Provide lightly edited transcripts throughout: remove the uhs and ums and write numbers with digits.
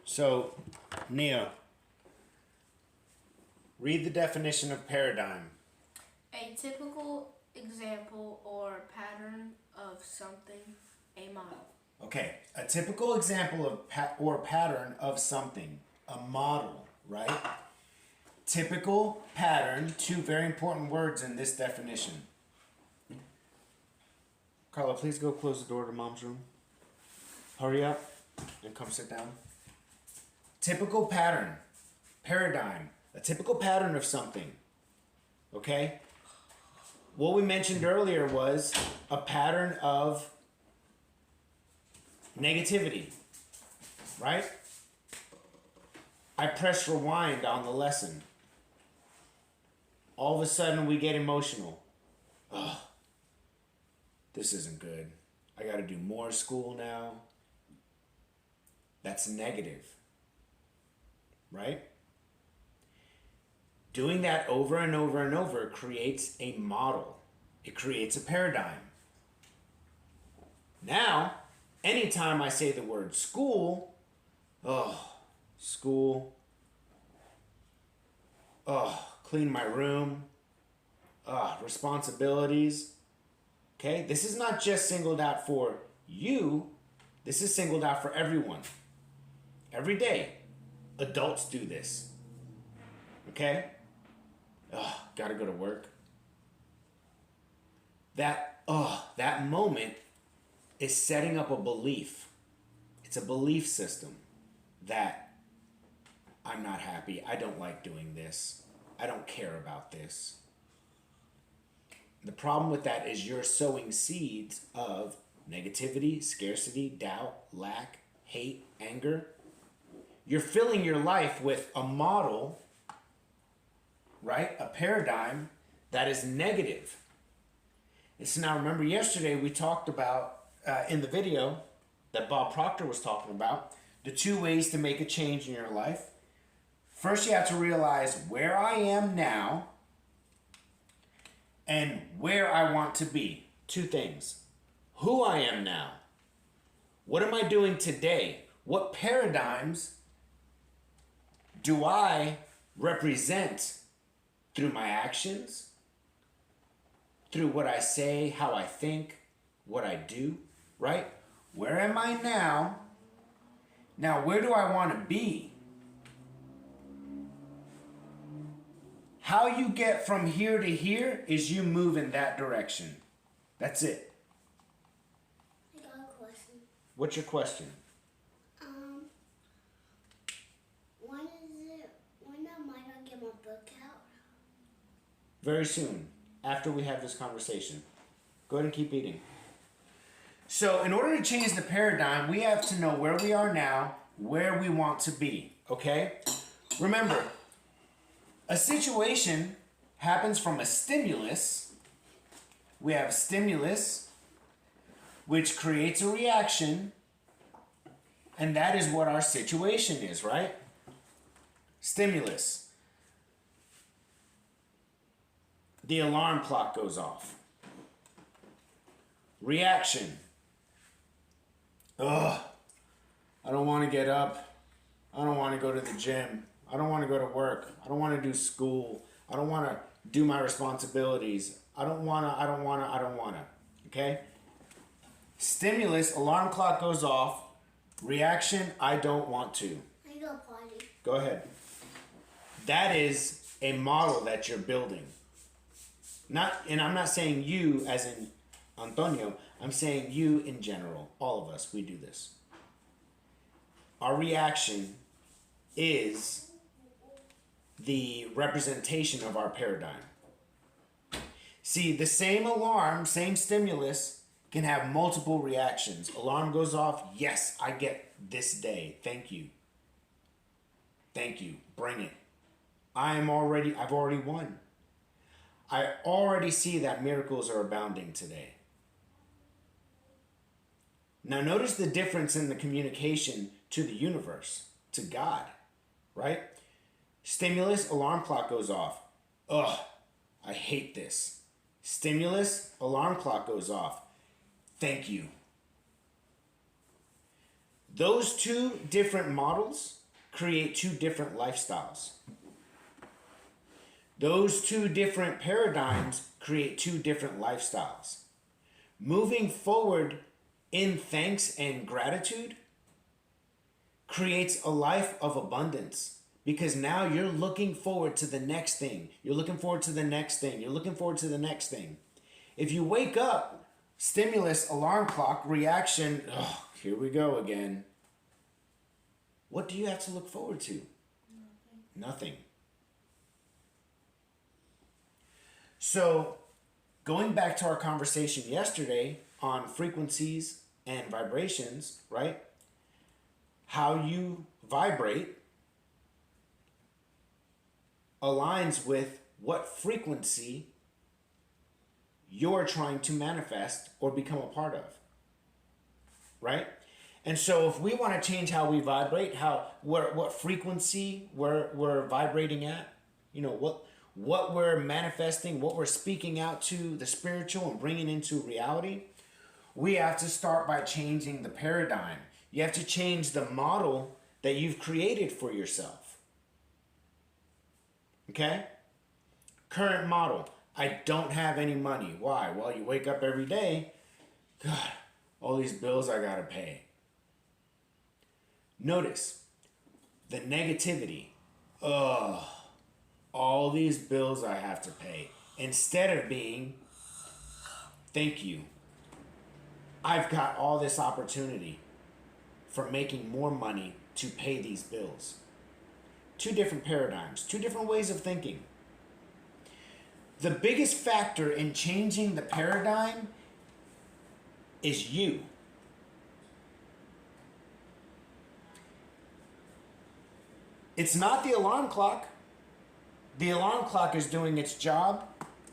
So, Nia, read the definition of paradigm. A typical example or pattern of something, a model. Okay, a typical example of or pattern of something, a model, right? Typical, pattern, two very important words in this definition. Carla, please go close the door to mom's room. Hurry up and come sit down. Typical pattern, paradigm, a typical pattern of something. Okay? What we mentioned earlier was a pattern of negativity, right? I press rewind on the lesson. All of a sudden we get emotional. Oh, this isn't good. I got to do more school now. That's negative, right? Doing that over and over and over creates a model. It creates a paradigm. Now, anytime I say the word school, school, clean my room, responsibilities. Okay, this is not just singled out for you, this is singled out for everyone. Every day, adults do this. Okay? Gotta go to work. That moment is setting up a belief. It's a belief system that I'm not happy. I don't like doing this. I don't care about this. The problem with that is you're sowing seeds of negativity, scarcity, doubt, lack, hate, anger. You're filling your life with a model, right? A paradigm that is negative. And so now remember yesterday we talked about, in the video that Bob Proctor was talking about, the two ways to make a change in your life. First, you have to realize where I am now and where I want to be. Two things. Who I am now. What am I doing today? What paradigms do I represent through my actions, through what I say, how I think, what I do, right? Where am I now? Now, where do I want to be? How you get from here to here is you move in that direction. That's it. I got a question. What's your question? When am I gonna get my book out? Very soon, after we have this conversation. Go ahead and keep eating. So, in order to change the paradigm, we have to know where we are now, where we want to be, okay? Remember, a situation happens from a stimulus. We have stimulus, which creates a reaction, and that is what our situation is, right? Stimulus. The alarm clock goes off. Reaction. I don't want to get up. I don't want to go to the gym. I don't want to go to work. I don't want to do school. I don't want to do my responsibilities. I don't want to. Okay? Stimulus, alarm clock goes off. Reaction, I don't want to. I go potty. Go ahead. That is a model that you're building. And I'm not saying you as in Antonio. I'm saying you in general. All of us, we do this. Our reaction is the representation of our paradigm. See, the same alarm, same stimulus can have multiple reactions. Alarm goes off. Yes, I get this day. Thank you. Thank you. Bring it. I've already won. I already see that miracles are abounding today. Now notice the difference in the communication to the universe, to God, right? Stimulus, alarm clock goes off. I hate this. Stimulus, alarm clock goes off. Thank you. Those two different models create two different lifestyles. Those two different paradigms create two different lifestyles. Moving forward in thanks and gratitude creates a life of abundance, because now you're looking forward to the next thing. You're looking forward to the next thing. You're looking forward to the next thing. If you wake up, stimulus, alarm clock, reaction, oh, here we go again. What do you have to look forward to? Nothing. So, going back to our conversation yesterday on frequencies and vibrations, right? How you vibrate aligns with what frequency you're trying to manifest or become a part of, right? And so if we want to change how we vibrate, what frequency we're vibrating at, you know, what we're manifesting, what we're speaking out to the spiritual and bringing into reality, we have to start by changing the paradigm. You have to change the model that you've created for yourself. Okay? Current model. I don't have any money. Why? Well, you wake up every day. God, all these bills I gotta pay. Notice the negativity. Ugh, all these bills I have to pay. Instead of being, thank you. I've got all this opportunity for making more money to pay these bills. Two different paradigms, two different ways of thinking. The biggest factor in changing the paradigm is you. It's not the alarm clock. The alarm clock is doing its job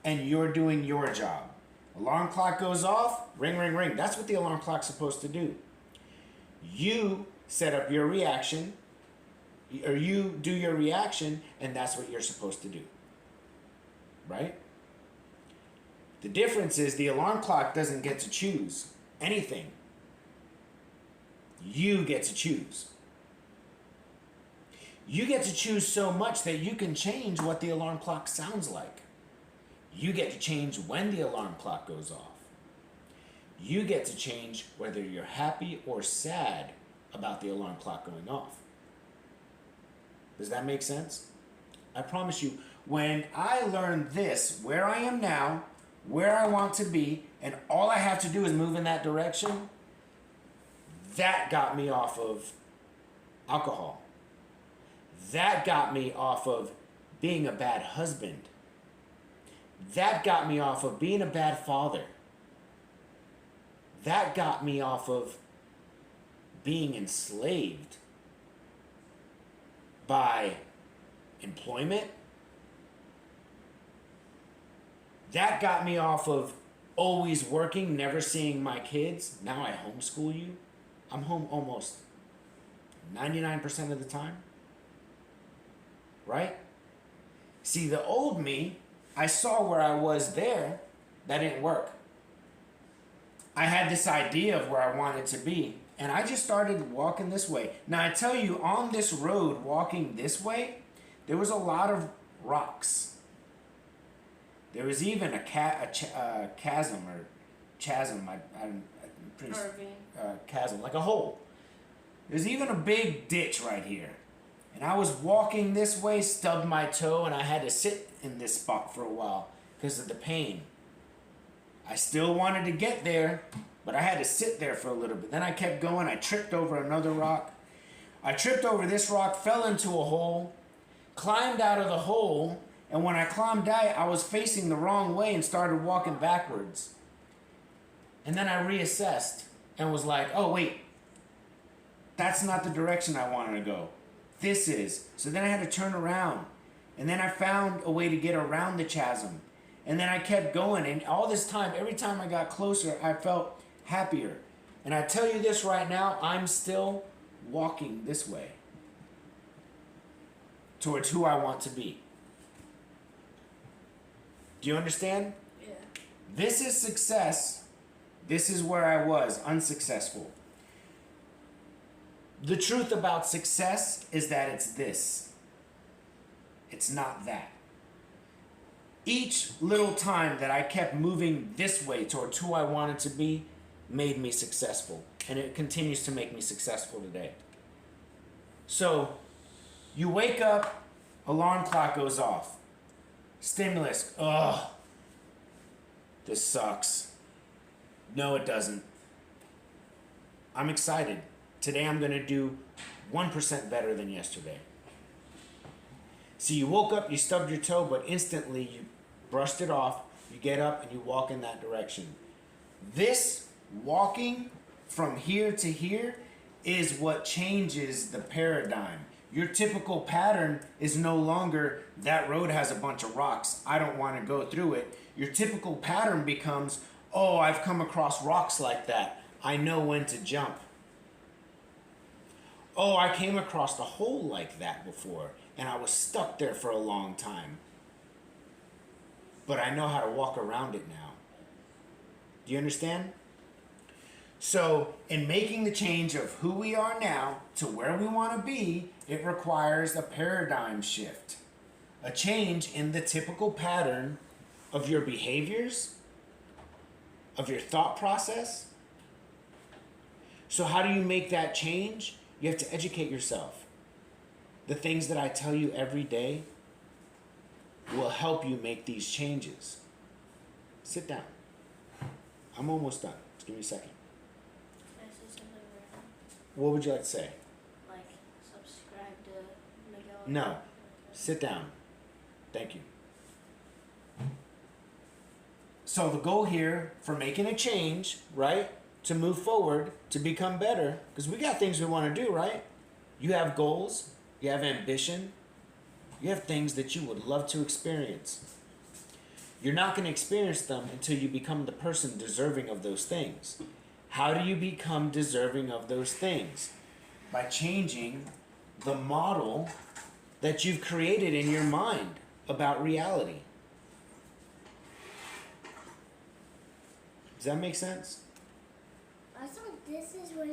and you're doing your job. Alarm clock goes off, ring, ring, ring. That's what the alarm clock's supposed to do. You set up your reaction, or you do your reaction, and that's what you're supposed to do. Right? The difference is the alarm clock doesn't get to choose anything. You get to choose. You get to choose so much that you can change what the alarm clock sounds like. You get to change when the alarm clock goes off. You get to change whether you're happy or sad about the alarm clock going off. Does that make sense? I promise you, when I learned this, where I am now, where I want to be, and all I have to do is move in that direction, that got me off of alcohol. That got me off of being a bad husband. That got me off of being a bad father. That got me off of being enslaved by employment. That got me off of always working, never seeing my kids. Now I homeschool you. I'm home almost 99% of the time. Right? See, the old me, I saw where I was there. That didn't work. I had this idea of where I wanted to be, and I just started walking this way. Now, I tell you, on this road, walking this way, there was a lot of rocks. There was even a chasm or chasm, I'm pretty chasm, like a hole. There's even a big ditch right here. And I was walking this way, stubbed my toe, and I had to sit in this spot for a while because of the pain. I still wanted to get there, but I had to sit there for a little bit. Then I kept going. I tripped over another rock. I tripped over this rock, fell into a hole, climbed out of the hole, and when I climbed out, I was facing the wrong way and started walking backwards. And then I reassessed and was like, oh, wait, that's not the direction I wanted to go. This is. So then I had to turn around. And then I found a way to get around the chasm. And then I kept going. And all this time, every time I got closer, I felt happier. And I tell you this right now, I'm still walking this way towards who I want to be. Do you understand? Yeah. This is success. This is where I was, unsuccessful. The truth about success is that it's this. It's not that. Each little time that I kept moving this way towards who I wanted to be made me successful. And it continues to make me successful today. So, you wake up, alarm clock goes off. Stimulus, ugh, this sucks. No, it doesn't. I'm excited. Today I'm going to do 1% better than yesterday. So you woke up, you stubbed your toe, but instantly you brushed it off, you get up and you walk in that direction. This walking from here to here is what changes the paradigm. Your typical pattern is no longer, that road has a bunch of rocks, I don't want to go through it. Your typical pattern becomes, oh, I've come across rocks like that, I know when to jump. Oh, I came across a hole like that before and I was stuck there for a long time. But I know how to walk around it now. Do you understand? So, in making the change of who we are now to where we want to be, it requires a paradigm shift. A change in the typical pattern of your behaviors, of your thought process. So how do you make that change? You have to educate yourself. The things that I tell you every day will help you make these changes. Sit down. I'm almost done. Just give me a second. Can I say something right now? What would you like to say? Like, subscribe to Miguel? No. Sit down. Thank you. So the goal here for making a change, right? To move forward, to become better, because we got things we want to do, right? You have goals, you have ambition, you have things that you would love to experience. You're not going to experience them until you become the person deserving of those things. How do you become deserving of those things? By changing the model that you've created in your mind about reality. Does that make sense? I thought this is where